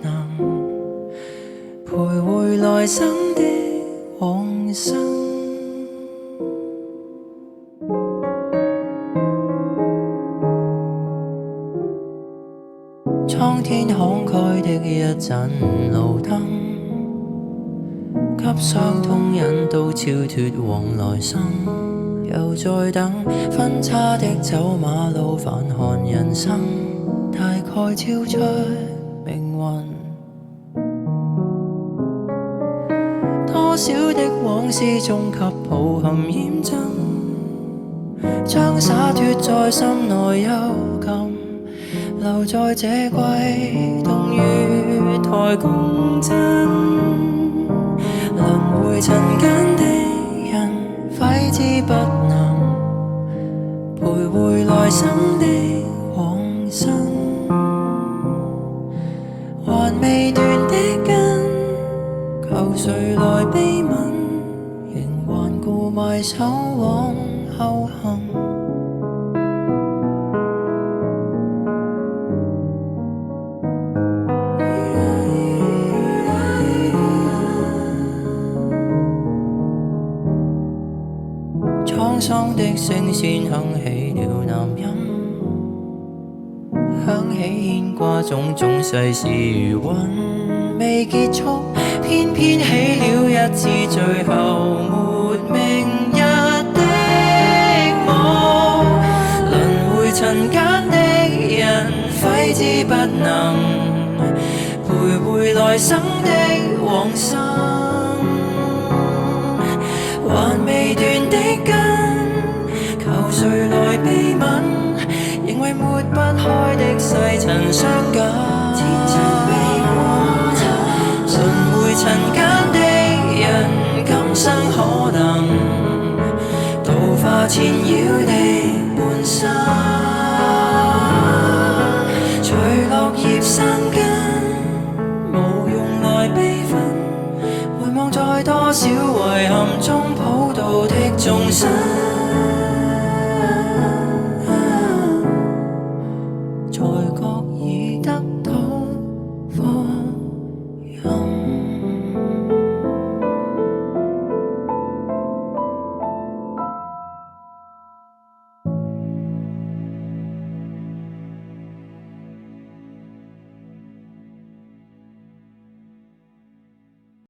能賠回來生的往生。蒼天慷慨的一盞路燈，給傷痛引導超脫往來生。又在等分岔的走馬路，反看人生，大概超出命運。多少的往事終給抱憾驗證，將灑脫在心內幽禁，留在這季冬月台共振。輪迴塵間的人，揮之不能賠回來生的往生。還未斷的根，求誰來悲憫，仍頑固埋首往後行。滄桑的聲線響起了南音，響起牽掛種種世事餘韻未結束，偏偏起了一次最後沒明日的夢。輪迴塵間的人，揮之不能賠回來生的往生。還未斷的根，求誰來悲憫，仍為抹不開的世塵相緊。輪迴塵間的人，今生可能度化纏繞的半生。隨落葉生根，無用來悲憤，回望在多少遺憾中普渡的眾生。